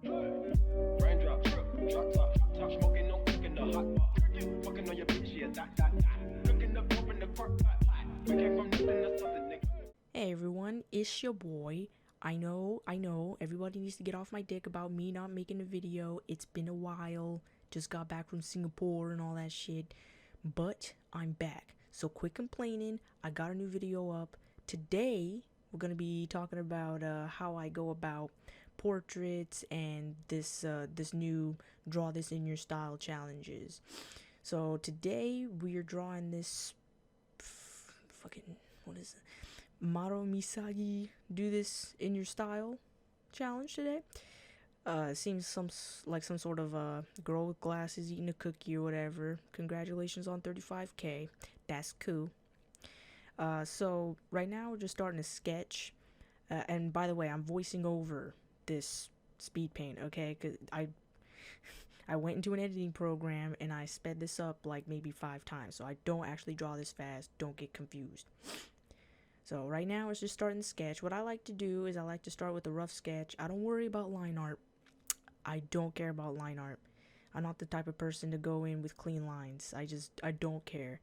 Raindrop, drop top, top smoking, no cooking the hot pot. Fucking on your bitch, yeah, that. Looking up, open the crock pot. We came from nothing to something, nigga. Hey everyone, it's your boy. I know, everybody needs to get off my dick about me not making a video. It's been a while, just got back from Singapore and all that shit, but I'm back. So quit complaining, I got a new video up. Today, we're gonna be talking about how I go about portraits and this new draw this in your style challenges. So today, we're drawing this fucking, what is it? Maro Misagi do this in your style challenge today. Seems like some sort of girl with glasses eating a cookie or whatever. Congratulations on 35K. That's cool. So right now we're just starting to sketch. And by the way, I'm voicing over this speed paint, okay? Cause I went into an editing program and I sped this up like maybe 5 times, so I don't actually draw this fast. Don't get confused. So right now it's just starting the sketch. What I like to do is I like to start with a rough sketch. I don't worry about line art. I don't care about line art. I'm not the type of person to go in with clean lines. I don't care.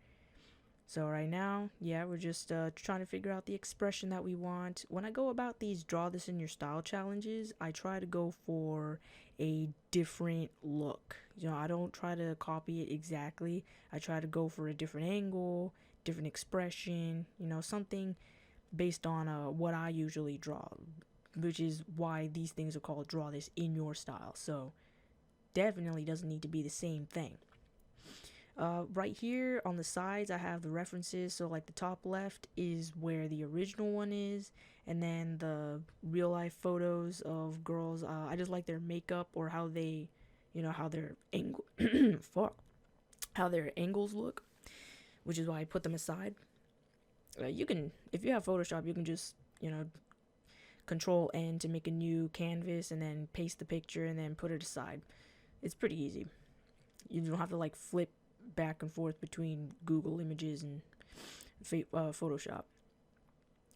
So right now, yeah, we're just trying to figure out the expression that we want. When I go about these draw this in your style challenges, I try to go for a different look. You know, I don't try to copy it exactly. I try to go for a different angle, different expression, you know, something based on what I usually draw, which is why these things are called draw this in your style. So definitely doesn't need to be the same thing. Right here on the sides I have the references, so like the top left is where the original one is, and then the real life photos of girls, I just like their makeup or how they, you know, how their angle how their angles look, which is why I put them aside. You can, if you have Photoshop, you can just, you know, Control N to make a new canvas and then paste the picture and then put it aside. It's pretty easy. You don't have to like flip back and forth between Google Images and Photoshop.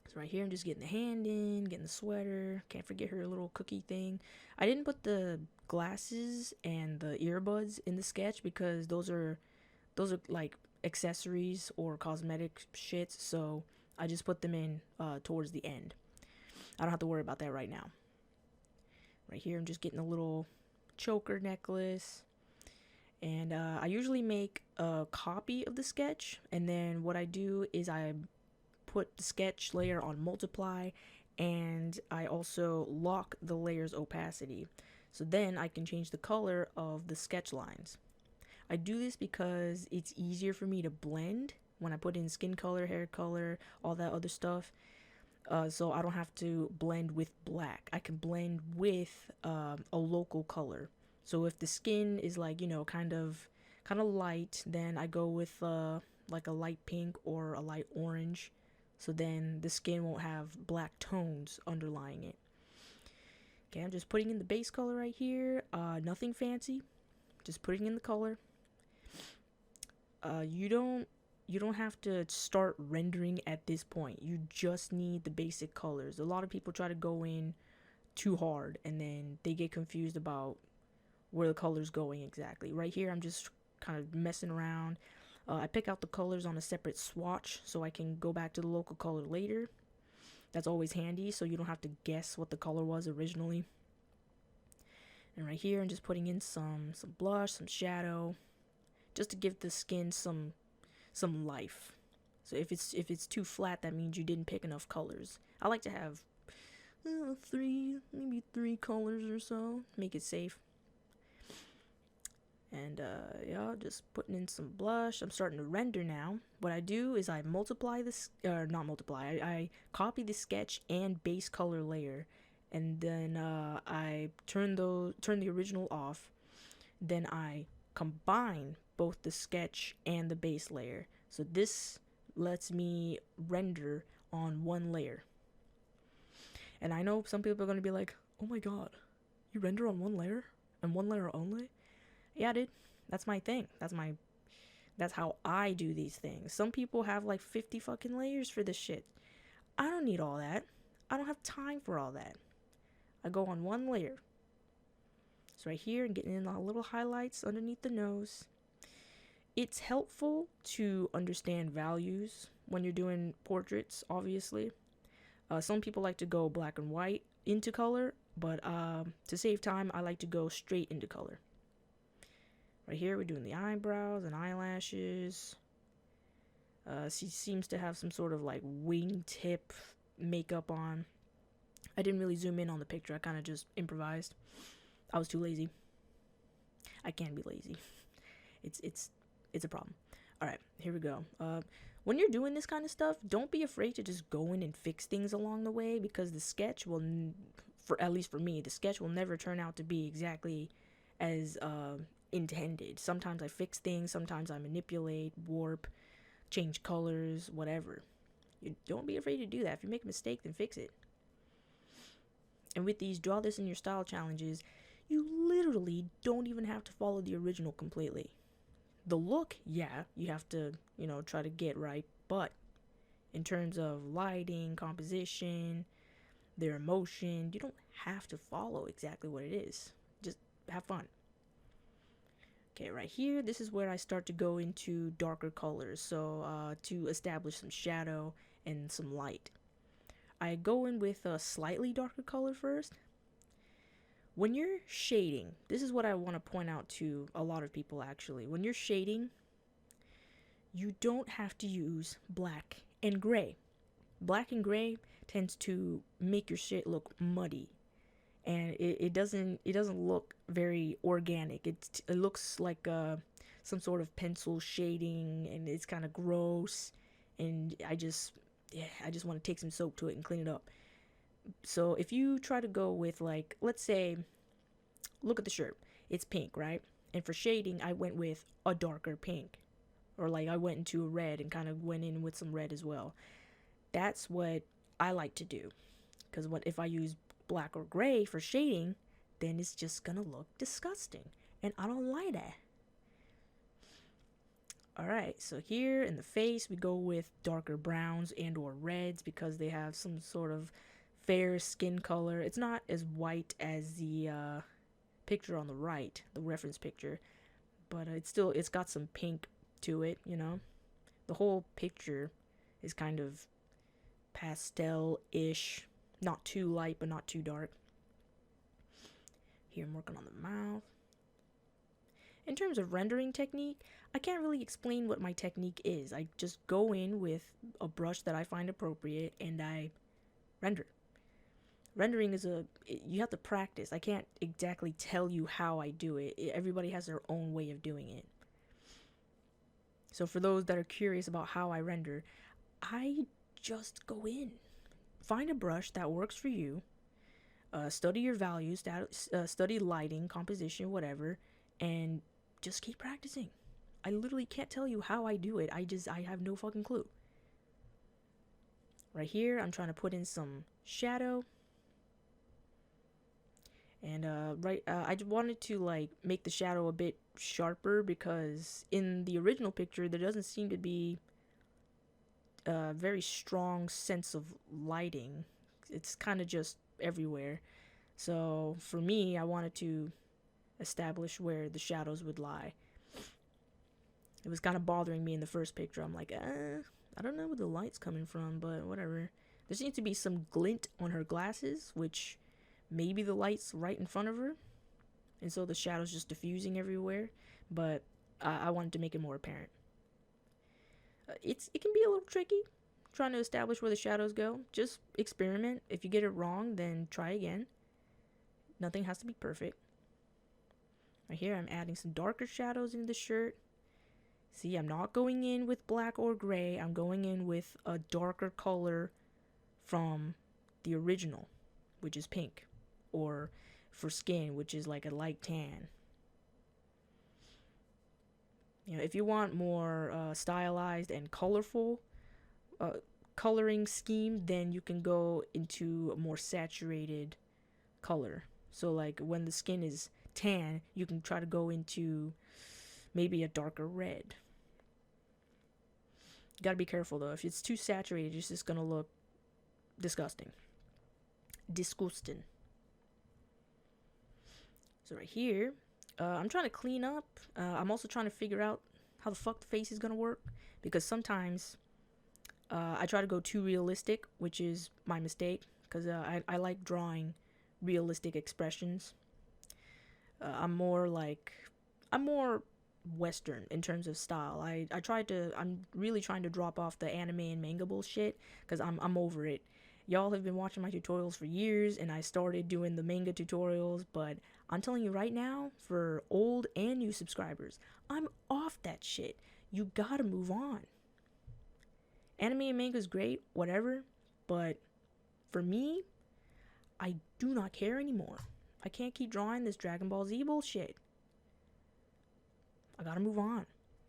So right here I'm just getting the hand in, getting the sweater. Can't forget her little cookie thing. I didn't put the glasses and the earbuds in the sketch because those are like accessories or cosmetic shits, so I just put them in towards the end. I don't have to worry about that right now. Right here I'm just getting a little choker necklace, and I usually make a copy of the sketch, and then what I do is I put the sketch layer on multiply, and I also lock the layer's opacity, so then I can change the color of the sketch lines. I do this because it's easier for me to blend when I put in skin color, hair color, all that other stuff. So I don't have to blend with black. I can blend with a local color. So if the skin is like, you know, kind of light, then I go with like a light pink or a light orange. So then the skin won't have black tones underlying it. Okay, I'm just putting in the base color right here. Nothing fancy. Just putting in the color. You don't have to start rendering at this point. You just need the basic colors. A lot of people try to go in too hard and then they get confused about where the color's going exactly. Right here I'm just kind of messing around. I pick out the colors on a separate swatch so I can go back to the local color later. That's always handy, so you don't have to guess what the color was originally. And right here I'm just putting in some blush, some shadow, just to give the skin some life. So if it's too flat, that means you didn't pick enough colors. I like to have maybe three colors or so, make it safe. And yeah, just putting in some blush. I'm starting to render now. What I do is I multiply this, or not multiply, I copy the sketch and base color layer, and then I turn the original off. Then I combine both the sketch and the base layer. So this lets me render on one layer. And I know some people are going to be like, oh my god, you render on one layer? And one layer only? Yeah, dude, that's my thing. That's how I do these things. Some people have like 50 fucking layers for this shit. I don't need all that. I don't have time for all that. I go on one layer. So right here, and getting in the little highlights underneath the nose. It's helpful to understand values when you're doing portraits, obviously. Some people like to go black and white into color, but to save time, I like to go straight into color. Right here, we're doing the eyebrows and eyelashes. She seems to have some sort of like wingtip makeup on. I didn't really zoom in on the picture. I kind of just improvised. I was too lazy. I can be lazy. It's a problem. All right, here we go. When you're doing this kind of stuff, don't be afraid to just go in and fix things along the way, because the sketch will, at least for me, the sketch will never turn out to be exactly as intended. Sometimes I fix things, sometimes I manipulate, warp, change colors, whatever. You don't be afraid to do that. If you make a mistake, then fix it. And with these draw this in your style challenges, you literally don't even have to follow the original completely. The look, yeah, you have to, try to get right, but in terms of lighting, composition, their emotion, you don't have to follow exactly what it is. Just have fun. Okay, right here, this is where I start to go into darker colors, so to establish some shadow and some light. I go in with a slightly darker color first. When you're shading, this is what I want to point out to a lot of people actually. When you're shading, you don't have to use black and gray. Black and gray tends to make your shit look muddy, and it doesn't look very organic. It looks like some sort of pencil shading, and it's kind of gross, and I just want to take some soap to it and clean it up. So if you try to go with, like, let's say, look at the shirt, it's pink, right? And for shading, I went with a darker pink, or like I went into a red and kind of went in with some red as well. That's what I like to do, because if I use black or gray for shading, then it's just gonna look disgusting, and I don't like that. Alright, so here in the face, we go with darker browns and or reds, because they have some sort of fair skin color. It's not as white as the picture on the right, the reference picture, but it's got some pink to it, The whole picture is kind of pastel-ish, not too light but not too dark. Here I'm working on the mouth. In terms of rendering technique, I can't really explain what my technique is. I just go in with a brush that I find appropriate and I render. Rendering is you have to practice. I can't exactly tell you how I do it. Everybody has their own way of doing it. So for those that are curious about how I render, I just go in. Find a brush that works for you. Study your values, study lighting, composition, whatever, and just keep practicing. I literally can't tell you how I do it. I have no fucking clue. Right here, I'm trying to put in some shadow. And I just wanted to like make the shadow a bit sharper, because in the original picture there doesn't seem to be a very strong sense of lighting. It's kind of just everywhere. So for me, I wanted to establish where the shadows would lie. It was kind of bothering me in the first picture. I'm like, I don't know where the light's coming from, but whatever. There seems to be some glint on her glasses, which maybe the light's right in front of her, and so the shadow's just diffusing everywhere, but I wanted to make it more apparent. It can be a little tricky trying to establish where the shadows go. Just experiment. If you get it wrong, then try again. Nothing has to be perfect. Right here, I'm adding some darker shadows into the shirt. See, I'm not going in with black or gray. I'm going in with a darker color from the original, which is pink. Or for skin, which is like a light tan. If you want more stylized and colorful coloring scheme, then you can go into a more saturated color. So like when the skin is tan, you can try to go into maybe a darker red. You gotta be careful though. If it's too saturated, it's just gonna look disgusting. So So right here, I'm trying to clean up. I'm also trying to figure out how the fuck the face is gonna work, because sometimes I try to go too realistic, which is my mistake, because I like drawing realistic expressions. I'm more Western in terms of style. I'm really trying to drop off the anime and manga bullshit, because I'm over it. Y'all have been watching my tutorials for years, and I started doing the manga tutorials, but I'm telling you right now, for old and new subscribers, I'm off that shit. You gotta move on. Anime and manga is great, whatever, but for me, I do not care anymore. I can't keep drawing this Dragon Ball Z bullshit. I gotta move on.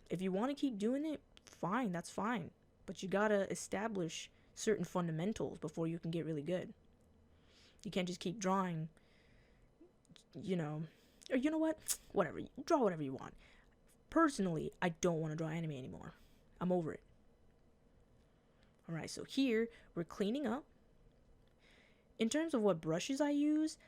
If you want to keep doing it, fine, that's fine. But you gotta establish certain fundamentals before you can get really good. You can't just keep drawing, you know, or you know what? Whatever. Draw whatever you want. Personally, I don't want to draw anime anymore. I'm over it. Alright, so here, we're cleaning up. In terms of what brushes I use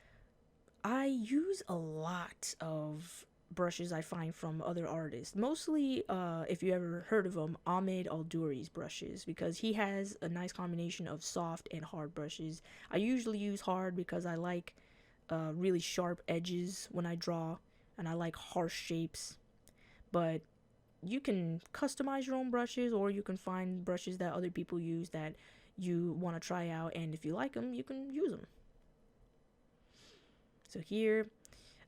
a lot of brushes I find from other artists. Mostly, if you ever heard of him, Ahmed Alduri's brushes, because he has a nice combination of soft and hard brushes. I usually use hard because I like really sharp edges when I draw, and I like harsh shapes. But you can customize your own brushes, or you can find brushes that other people use that you want to try out, and if you like them, you can use them. So here,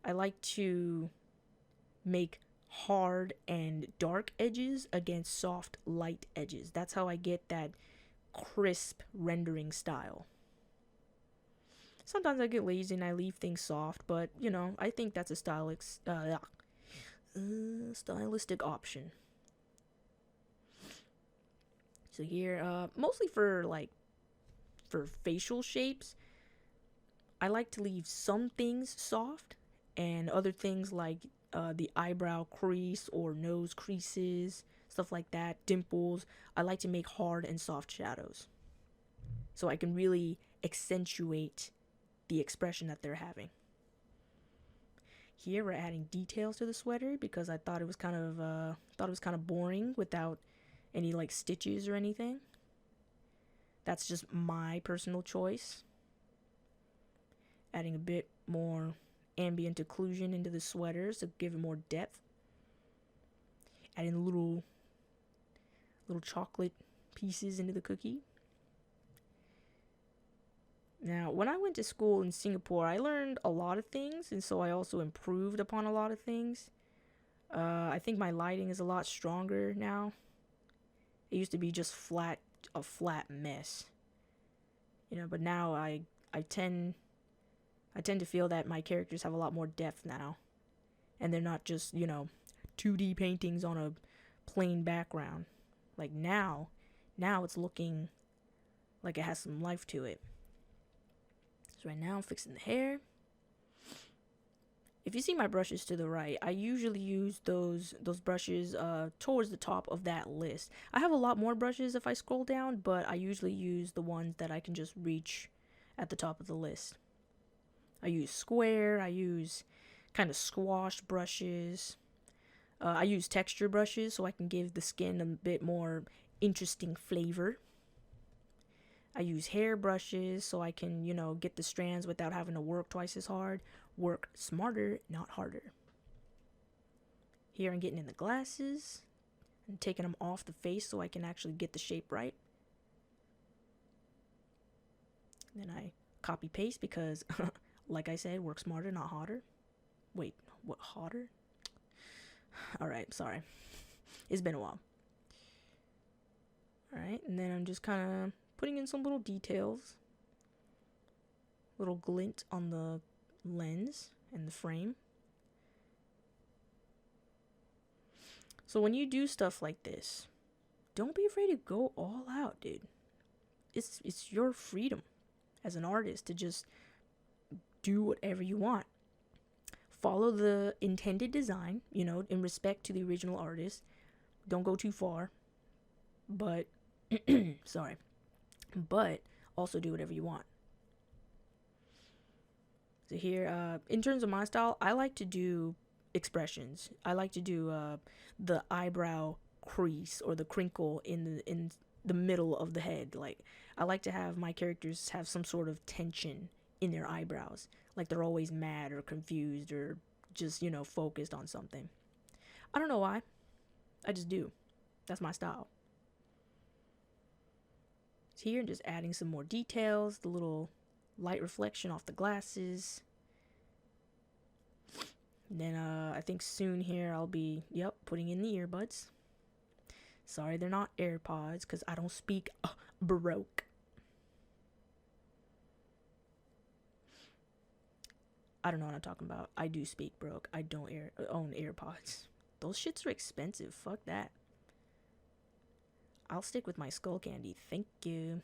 I like to make hard and dark edges against soft, light edges. That's how I get that crisp rendering style. Sometimes I get lazy and I leave things soft, but, you know, I think that's a stylistic option. So here, mostly for facial shapes, I like to leave some things soft, and other things like the eyebrow crease or nose creases, stuff like that, dimples, I like to make hard and soft shadows, so I can really accentuate the expression that they're having. Here we're adding details to the sweater because I thought it was kind of boring without any like stitches or anything. That's just my personal choice. Adding a bit more ambient occlusion into the sweaters to give it more depth. Adding little chocolate pieces into the cookie. Now, when I went to school in Singapore, I learned a lot of things, and so I also improved upon a lot of things. I think my lighting is a lot stronger now. It used to be just a flat mess, you know. But now I tend to feel that my characters have a lot more depth now, and they're not just, you know, 2D paintings on a plain background. Like now it's looking like it has some life to it. So right now I'm fixing the hair. If you see my brushes to the right, I usually use those brushes towards the top of that list. I have a lot more brushes if I scroll down, but I usually use the ones that I can just reach at the top of the list. I use square, I use kind of squash brushes. I use texture brushes so I can give the skin a bit more interesting flavor. I use hair brushes so I can, you know, get the strands without having to work twice as hard. Work smarter, not harder. Here I'm getting in the glasses and taking them off the face so I can actually get the shape right. Then I copy paste because, like I said, work smarter, not harder. Wait, what, harder? Alright, sorry. It's been a while. Alright, and then I'm just kind of putting in some little details. Little glint on the lens and the frame. So when you do stuff like this, don't be afraid to go all out, dude. It's your freedom as an artist to just do whatever you want. Follow the intended design, you know, in respect to the original artist. Don't go too far. But, sorry. But also do whatever you want. So here, in terms of my style, I like to do expressions. I like to do the eyebrow crease or the crinkle in the middle of the head. Like, I like to have my characters have some sort of tension in their eyebrows, like they're always mad or confused or just, you know, focused on something. I don't know why. I just do. That's my style. So here, just adding some more details, the little light reflection off the glasses. And then I think soon here I'll be, yep, putting in the earbuds. Sorry, they're not AirPods because I don't speak Baroque. I don't know what I'm talking about. I do speak Baroque. I don't own AirPods. Those shits are expensive. Fuck that. I'll stick with my skull candy. Thank you.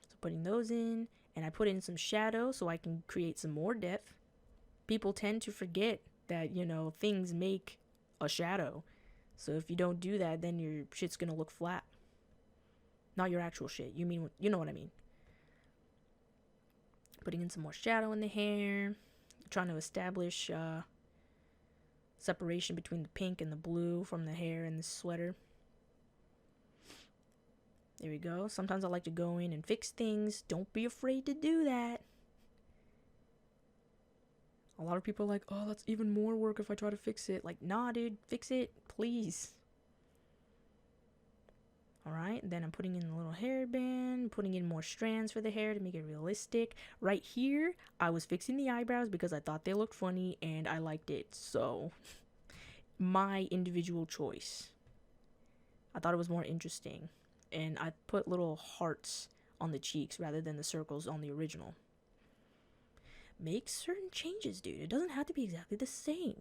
So putting those in, and I put in some shadow so I can create some more depth. People tend to forget that, you know, things make a shadow. So if you don't do that, then your shit's gonna look flat. Not your actual shit. You know what I mean. Putting in some more shadow in the hair. Trying to establish separation between the pink and the blue from the hair and the sweater. There we go. Sometimes I like to go in and fix things. Don't be afraid to do that. A lot of people are like, oh, that's even more work if I try to fix it. Like, nah, dude, fix it, please. Alright, then I'm putting in a little hairband, putting in more strands for the hair to make it realistic. Right here, I was fixing the eyebrows because I thought they looked funny and I liked it. So, my individual choice. I thought it was more interesting. And I put little hearts on the cheeks rather than the circles on the original. Make certain changes, dude. It doesn't have to be exactly the same.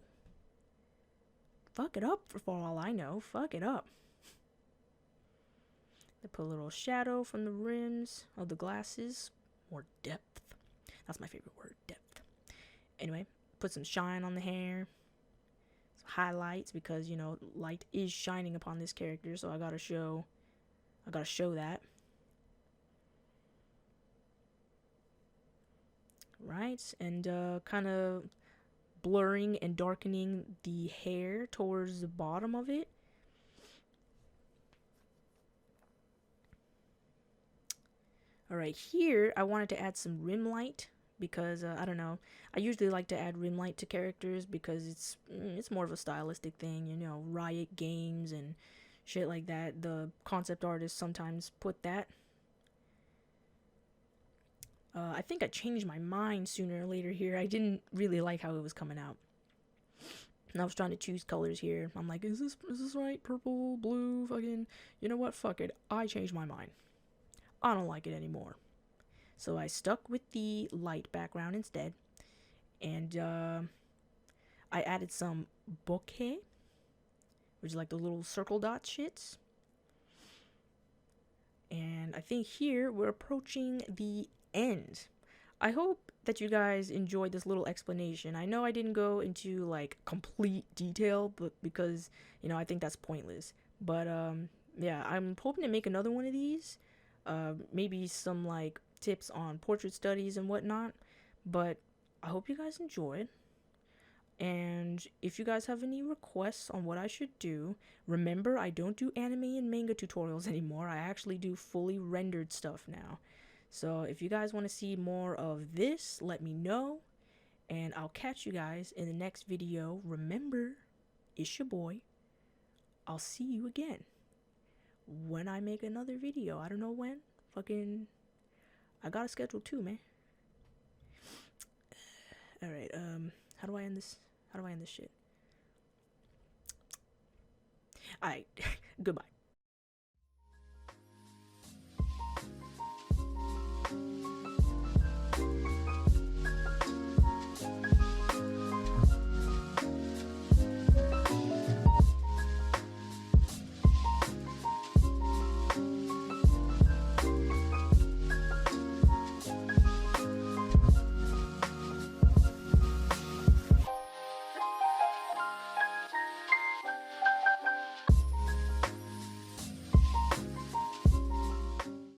Fuck it up for all I know. Fuck it up. I put a little shadow from the rims of the glasses. More depth. That's my favorite word, depth. Anyway, put some shine on the hair. Some highlights because, you know, light is shining upon this character, so I gotta show that. Right, and kind of blurring and darkening the hair towards the bottom of it. Alright, here I wanted to add some rim light because I don't know, I usually like to add rim light to characters because it's more of a stylistic thing, you know, Riot games and shit like that. The concept artists sometimes put that. I think I changed my mind sooner or later here. I didn't really like how it was coming out. And I was trying to choose colors here. I'm like, is this right? Purple, blue, fucking... You know what? Fuck it. I changed my mind. I don't like it anymore. So I stuck with the light background instead. And I added some bokeh, which is like the little circle dot shits. And I think here we're approaching the end. I hope that you guys enjoyed this little explanation. I know I didn't go into like complete detail, but because, you know, I think that's pointless. But yeah, I'm hoping to make another one of these. Maybe some like tips on portrait studies and whatnot. But I hope you guys enjoyed. And if you guys have any requests on what I should do, remember I don't do anime and manga tutorials anymore. I actually do fully rendered stuff now. So if you guys want to see more of this, let me know. And I'll catch you guys in the next video. Remember, it's your boy. I'll see you again when I make another video. I don't know when. Fucking, I got a schedule too, man. Alright, how do I end this? How do I end this shit? Alright, goodbye.